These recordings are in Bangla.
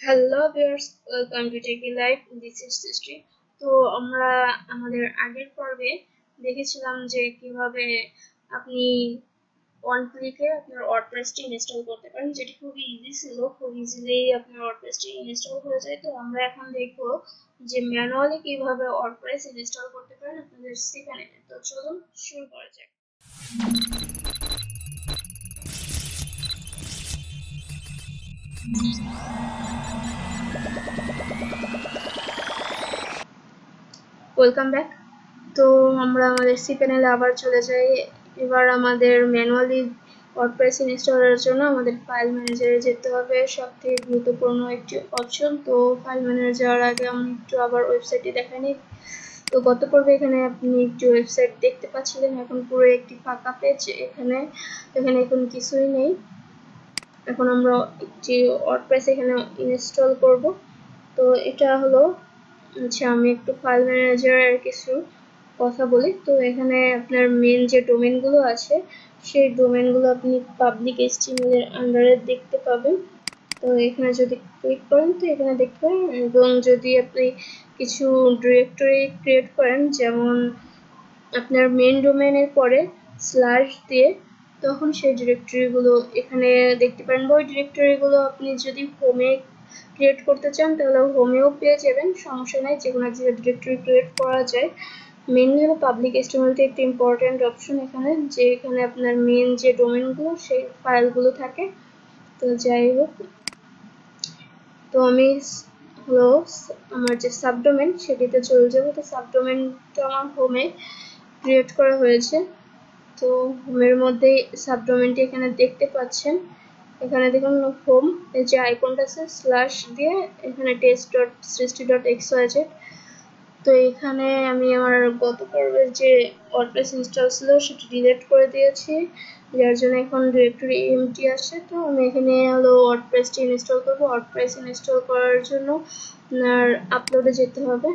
Hello viewers, welcome to টেকি live. This is সৃষ্টি। তো আমরা আমাদের আগের পর্বে দেখেছিলাম যে কিভাবে আপনি ওয়ান ক্লিকে আপনার ওয়ার্ডপ্রেসটি ইনস্টল করতে পারেন, যেটি খুবই ইজি ছিল। খুব ইজিলি আপনার ওয়ার্ডপ্রেসটি ইনস্টল হয়ে যায়। তো আমরা এখন দেখবো যে ম্যানুয়ালি কিভাবে ওয়ার্ডপ্রেস ইনস্টল করতে পারেন আপনাদের cPanel-এ। তো চলুন শুরু করা যাক। Welcome back. তো আমরা আমাদের cPanel-এ আবার চলে যাই। এবার আমাদের ম্যানুয়ালি ওয়ার্ডপ্রেস ইনস্টলের জন্য আমাদের ফাইল ম্যানেজারে যেতে হবে, সবথেকে গুরুত্বপূর্ণ একটি অপশন। তো ফাইল ম্যানেজারে যাওয়ার আগে আমি একটু আবার ওয়েবসাইটটি দেখাই নিই। তো গত পর্বে এখানে আপনি একটি ওয়েবসাইট দেখতে পাচ্ছিলেন, এখন পুরো একটি ফাঁকা পেজ। এখানে এখন কিছুই নেই। এখন আমরা একটি ওয়ার্ডপ্রেস এখানে ইনস্টল করব। তো এটা হলো, আচ্ছা আমি একটু ফাইল ম্যানেজারের কিছু কথা বলি। তো এখানে আপনার মেন যে ডোমেনগুলো আছে সেই ডোমেনগুলো আপনি পাবলিক HTML এর আন্ডারে দেখতে পাবেন। তো এখানে যদি ক্লিক করেন তো এখানে দেখতে পারেন, এবং যদি আপনি কিছু ডিরেক্টরি ক্রিয়েট করেন, যেমন আপনার মেন ডোমেনের পরে স্ল্যাশ দিয়ে, তখন সেই ডিরেক্টরিগুলো এখানে দেখতে পারেন। ওই ডিরেক্টরিগুলো আপনি যদি হোমে ক্রিয়েট করতে চান তাহলে হোমেও পেয়ে যাবেন, সমস্যা নাই, যে কোনো এক জায়গায় ডিরেক্টরি ক্রিয়েট করা যায়। মেনলি হলো পাবলিক HTML-তে একটি ইম্পর্টেন্ট অপশন এখানে, যে এখানে আপনার মেন যে ডোমেনগুলো সেই ফাইলগুলো থাকে। তো যাই হোক, তো আমি হলো আমার যে সাবডোমেন সেটিতে চলে যাবো। তো সাবডোমেনটা আমার হোমে ক্রিয়েট করা হয়েছে। তো হোমের মধ্যে সাবডোমেনটি এখানে দেখতে পাচ্ছেন। এখানে দেখুন হোম এর যে আইকনটা আছে স্ল্যাশ দিয়ে, এখানে test.সৃষ্টি.xyz। তো এখানে আমি আমার গত পর্বের যে ওয়ার্ডপ্রেস ইনস্টল ছিল সেটা ডিলিট করে দিয়েছি, যার জন্য এখন ডিরেক্টরি এমটি আসে। তো আমি এখানে হলো ওয়ার্ডপ্রেসটি ইনস্টল করব। ওয়ার্ডপ্রেস ইনস্টল করার জন্য আপনার আপলোডে যেতে হবে।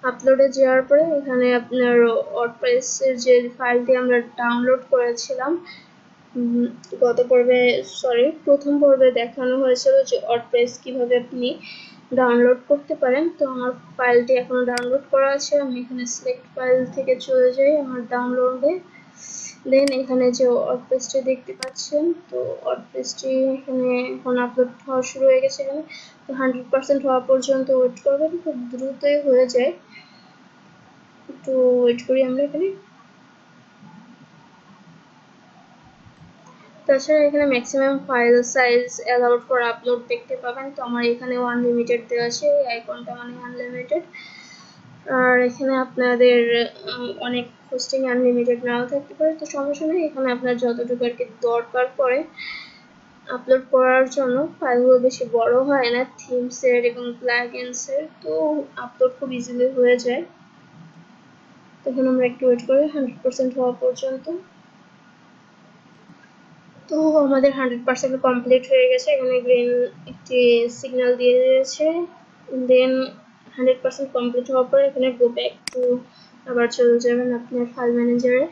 আপলোডে যাওয়ার পরে এখানে আপনার ওয়ার্ডপ্রেসের যে ফাইলটি আমরা ডাউনলোড করেছিলাম, প্রথম পর্বে দেখানো হয়েছিল যে ওয়ার্ডপ্রেস কিভাবে আপনি ডাউনলোড করতে পারেন। তো আমার ফাইলটি এখনো ডাউনলোড করা আছে। আমি এখানে সিলেক্ট ফাইল থেকে চলে যাই আমার ডাউনলোডে। দেন এখানে যে ওয়ার্ডপ্রেসটি দেখতে পাচ্ছেন, তো ওয়ার্ডপ্রেসটি এখানে এখন আপলোড হওয়া শুরু হয়ে গেছে। এখানে তো 100% হওয়া পর্যন্ত ওয়েট করবেন, খুব দ্রুতই হয়ে যায়। একটু ওয়েট করি আমরা এখানে। তাছাড়া এখানে maximum file size allowed for upload দেখতে পাবেন। তো আমার এখানেও আনলিমিটেড দেওয়া আছে, এই আইকনটা মানে আনলিমিটেড। আর এখানে আপনাদের অনেক হোস্টিং আনলিমিটেড নাও থাকতে পারে, তো সমস্যা নেই। এখানে আপনার যতটুকু আর কি দরকার পড়ে আপলোড করার জন্য, ফাইলগুলো বেশি বড় হয় না থিমসের এবং প্লাগইনসের, তো আপলোড খুব ইজিলি হয়ে যায়। তখন আমরা একটু ওয়েট করি 100% হওয়া পর্যন্ত। তো আমাদের 100% কমপ্লিট হয়ে গেছে। এখানে গ্রিন একটি সিগন্যাল দিয়ে দিয়েছে। দেন 100% কমপ্লিট হওয়ার পর এখানে গো ব্যাক টু, আবার চলে যাবেন আপনার ফাইল ম্যানেজারে।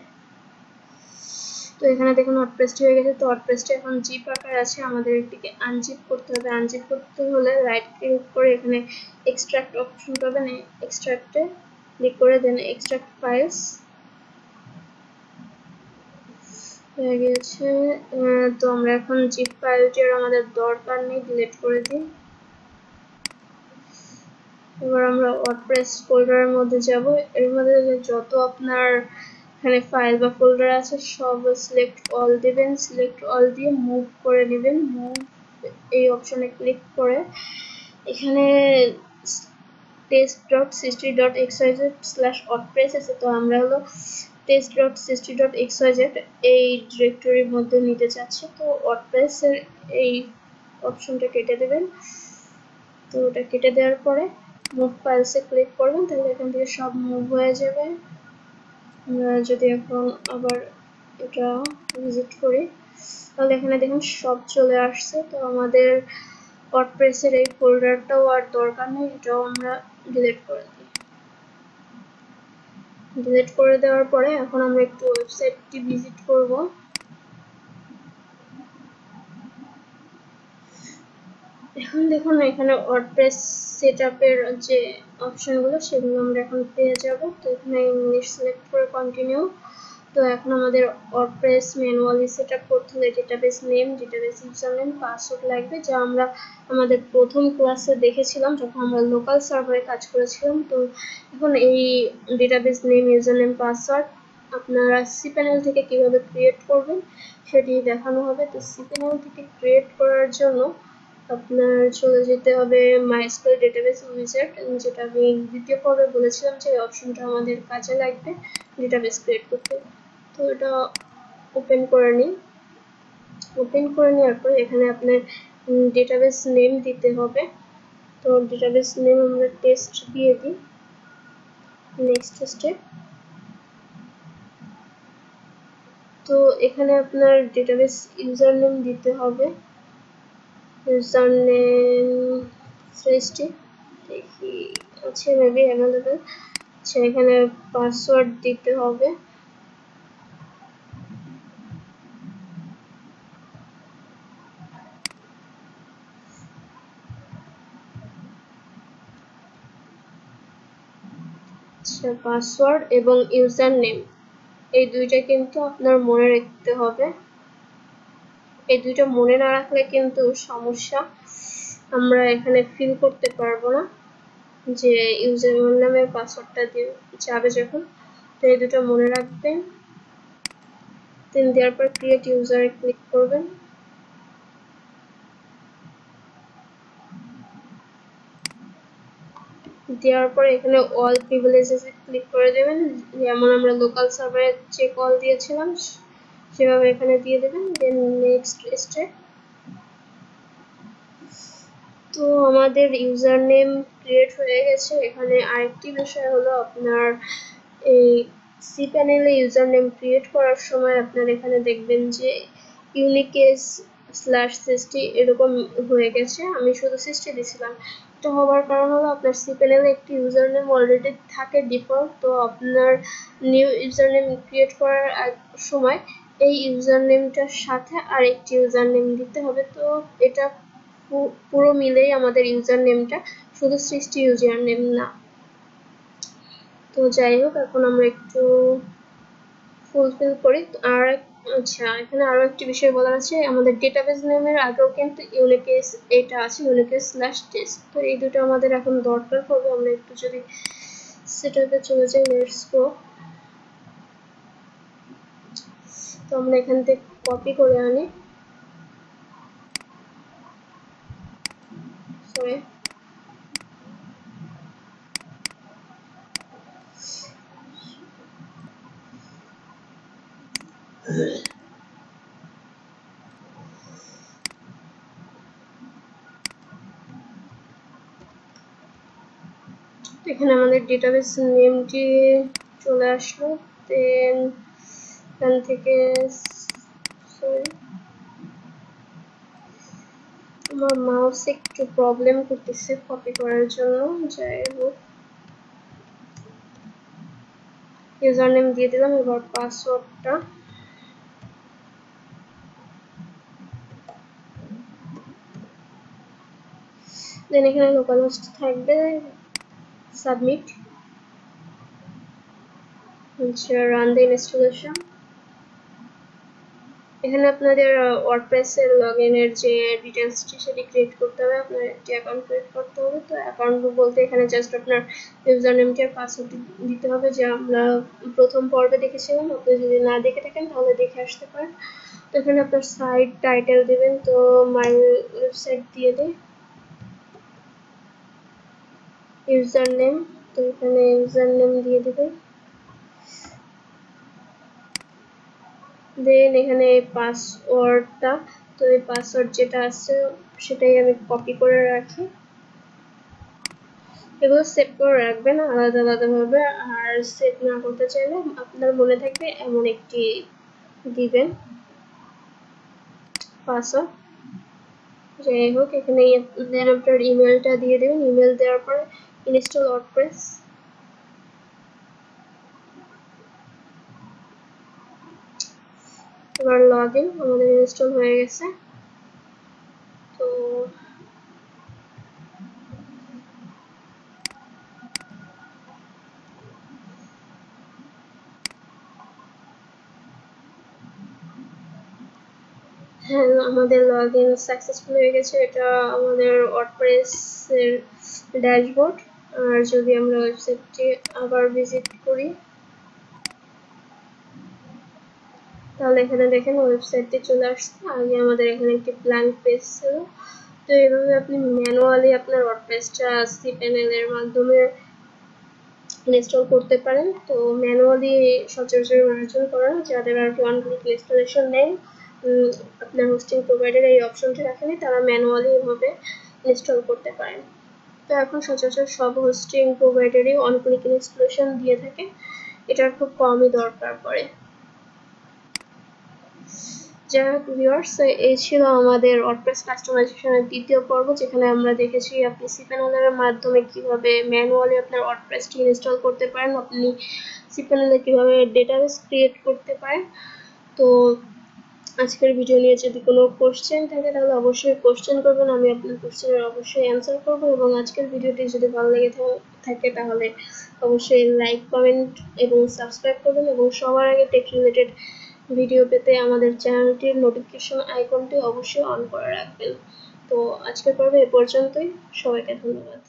তো এখানে দেখুন ওয়ার্ডপ্রেসটি হয়ে গেছে। তো ওয়ার্ডপ্রেসটি এখন জিপ আকারে আছে, আমাদের এটিকে আনজিপ করতে হবে। আনজিপ করতে হলে রাইট ক্লিক করে এখানে এক্সট্রাক্ট অপশন পাবেন, এক্সট্রাক্টে ক্লিক করে দেন এক্সট্রাক্ট ফাইলস হয়ে গেছে। তো আমরা এখন জিপ ফাইলটির আমাদের দরকার নেই, ডিলিট করে দিই। এবার আমরা ওয়ার্ডপ্রেস ফোল্ডারের মধ্যে যাব। এর মধ্যে যত আপনার এখানে ফাইল বা ফোল্ডার আছে সব সিলেক্ট অল দিবেন। সিলেক্ট অল দিয়ে মুভ করে নেবেন। মুভ এই অপশনে ক্লিক করে এখানে test.systy.xyz/wordpress আছে। তো আমরা হলো test.systy.xyz এই ডিরেক্টরির মধ্যে নিতে চাচ্ছি। তো ওয়ার্ডপ্রেস এর এই অপশনটা কেটে দেবেন। তো ওটা কেটে দেওয়ার পরে মুভ ফাইলসে ক্লিক করবেন, তাহলে এখান থেকে সব মুভ হয়ে যাবে। আমরা যদি এখন আবার এটা ভিজিট করি তাহলে এখানে দেখুন সব চলে আসছে। তো আমাদের ওয়ার্ডপ্রেসের এই ফোল্ডারটাও আর দরকার নেই, এটাও আমরা ডিলিট করে দিই। ডিলিট করে দেওয়ার পরে এখন আমরা একটু ওয়েবসাইটটি ভিজিট করব। এখন দেখুন এখানে ওয়ার্ডপ্রেস সেটআপের যে অপশনগুলো সেগুলো আমরা এখন পেয়ে যাব। তো এখানে ইংলিশ সিলেক্ট করে কন্টিনিউ। তো এখন আমাদের ওয়ার্ডপ্রেস ম্যানুয়ালি সেটআপ করতে হলে database name, database username, password লাগবে, যা আমরা আমাদের প্রথম ক্লাসে দেখেছিলাম যখন আমরা লোকাল সার্ভারে কাজ করেছিলাম। তো এখন এই ডেটাবেস নেম, ইউজারনেম, পাসওয়ার্ড আপনারা cPanel থেকে কিভাবে ক্রিয়েট করবেন সেটি দেখানো হবে। তো cPanel থেকে ক্রিয়েট করার জন্য আপনার চলে যেতে হবে মাইস্কুয়েল ডেটাবেস উইজার্ড, যেটা আমি দ্বিতীয় পর্বে বলেছিলাম যে অপশনটা আমাদের কাজে লাগবে ডেটাবেস ক্রিয়েট করতে। তো এটা ওপেন করে নিই। ওপেন করে নেওয়ার পর এখানে আপনার ডেটাবেস নেম দিতে হবে। তো ডেটাবেস নেম আমরা টেস্ট দিয়ে দিই। Next step. তো এখানে আপনার ডেটাবেস ইউজার নেম দিতে হবে। ইউজার নেম সৃষ্টি দেখি আছে মেবি অ্যাভেলেবেল। আচ্ছা, এখানে পাসওয়ার্ড দিতে হবে। আচ্ছা, পাসওয়ার্ড এবং ইউজার নেম এই দুইটা কিন্তু আপনার মনে রাখতে হবে। এই দুইটা মনে না রাখলে কিন্তু সমস্যা, আমরা এখানে ফিল করতে পারবো না যে ইউজার নামের পাসওয়ার্ডটা দিয়ে যাবে যখন। তো এই দুটো মনে রাখবেন। দেন দেওয়ার পর ক্রিয়েট ইউজারে ক্লিক করবেন। দেওয়ার পর এখানে অল প্রিভিলেজেসে ক্লিক করে দেবেন, যেমন আমরা লোকাল সার্ভারে যে কল দিয়েছিলাম সেভাবে এখানে দিয়ে দেবেন। Then next step. তো আমাদের ইউজার নেম ক্রিয়েট হয়ে গেছে। এখানে আরেকটি বিষয় হলো আপনার এই cPanel a user name create করার সময় আপনার এখানে দেখবেন যে uniques/60 এরকম হয়ে গেছে। আমি শুধু 60 দিয়েছিলাম। এটা হওয়ার কারণ হলো আপনার cPanel এ একটি ইউজার নেম অলরেডি থাকে ডিফল্ট। তো আপনার নিউ ইউজার নেম ক্রিয়েট করার সময় এই ইউজার নেমটার সাথে আরেকটি ইউজার নেম দিতে হবে। তো এটা পুরো মিলেই আমাদের ইউজার নেমটা, শুধু সৃষ্টি ইউজার নেম না। তো যাই হোক, এখন আমরা একটু ফুলফিল করি। আর আচ্ছা, এখানে আরো একটি বিষয় বলার আছে, আমাদের ডেটাবেস নেমের আগেও কিন্তু ইউনিকেস এটা আছে, uniques/test। তো এই দুটো আমাদের এখন দরকার পড়বে। আমরা একটু যদি সেটাতে চলে যাই, লেটস গো। তো আমরা এখান থেকে কপি করে আনি, সরি এখানে আমাদের ডেটাবেস নেমটি চলে আসলো। দেন এখান থেকে সরি আমার মাউস একটু প্রবলেম করতেছে কপি করার জন্য। যাই হোক, ইউজার নেম দিয়ে দিলাম। এবার পাসওয়ার্ডটা দেন এখানে লোকাল হোস্ট থাকবে, সাবমিট। Run the installation. এখানে আপনাদের ওয়ার্ডপ্রেস এর লগইন এর যে ডিটেইলসটি সেটি ক্রিয়েট করতে হবে। আপনার একটি অ্যাকাউন্ট ক্রিয়েট করতে হবে। তো অ্যাকাউন্ট বলতে এখানে জাস্ট আপনার ইউজার নেমটি আর পাসওয়ার্ডটি দিতে হবে, যে আমরা প্রথম পর্বে দেখেছিলাম। আপনি যদি না দেখে থাকেন তাহলে দেখে আসতে পারেন। তো এখানে আপনার সাইট টাইটেল দিবেন। তো মাই ওয়েবসাইট দিয়ে দিই। ইউজার নেম, তো এখানে ইউজার নেম দিয়ে দিবেন। দেন এখানে পাসওয়ার্ডটা, তো এই পাসওয়ার্ড যেটা আছে সেটাই আমি কপি করে রাখি। এগুলো সেভ করে রাখবেন আলাদা আলাদাভাবে। আর সেভ না করতে চাইলে আপনার মনে থাকবে এমন একটি দিবেন পাসওয়ার্ড। যাই হোক, এখানে দেন আপনার ইমেলটা দিয়ে দেবেন। ইমেল দেওয়ার পরে ইনস্টল ওয়ার্ডপ্রেস। এবার লগ ইন, আমাদের ইনস্টল হয়ে গেছে। তো আমাদের লগইন সাকসেসফুল হয়ে গেছে। এটা আমাদের ওয়ার্ডপ্রেস এর ড্যাশবোর্ড। আর যদি আমরা ওয়েবসাইটটি আবার ভিজিট করি তাহলে এখানে দেখেন ওয়েবসাইটটি চলে আসছে। আগে আমাদের এখানে একটি ব্ল্যাঙ্ক পেজ ছিল। তো এইভাবে আপনি ম্যানুয়ালি আপনার ওয়ার্ডপ্রেসটা cPanel এর মাধ্যমে ইনস্টল করতে পারেন। তো ম্যানুয়ালি সচরাচর মানুষজন করে না, যাদের আর কি ওয়ান ক্লিক ইনস্টলেশন নেই, আপনার হোস্টিং প্রোভাইডার এই অপশনটি রাখেনি, তারা ম্যানুয়ালি এভাবে ইনস্টল করতে পারেন। তো এখন সচরাচর সব হোস্টিং প্রোভাইডারই ওয়ান ক্লিক ইনস্টলেশন দিয়ে থাকে, এটার খুব কমই দরকার পড়ে। যাই হোক ভিউয়ার্স, এই ছিল আমাদের ওয়ার্ডপ্রেস কাস্টমাইজেশনের দ্বিতীয় পর্ব, যেখানে আমরা দেখেছি আপনি cPanel এর মাধ্যমে কিভাবে ম্যানুয়ালি আপনার ওয়ার্ডপ্রেসটি ইনস্টল করতে পারেন, আপনি cPanel এ কিভাবে ডেটাবেস ক্রিয়েট করতে পারেন। তো আজকের ভিডিও নিয়ে যদি কোনো কোশ্চেন থাকে তাহলে অবশ্যই কোশ্চেন করবেন, আমি আপনার কোশ্চেনের অবশ্যই অ্যান্সার করব। এবং আজকের ভিডিওটি যদি ভালো লেগে থাকে তাহলে অবশ্যই লাইক, কমেন্ট এবং সাবস্ক্রাইব করবেন। এবং সবার আগে টেক রিলেটেড ভিডিও পেতে আমাদের চ্যানেলটির নোটিফিকেশন আইকনটি অবশ্যই অন করে রাখবেন। তো আজকের পর্বে এ পর্যন্তই, সবাইকে ধন্যবাদ।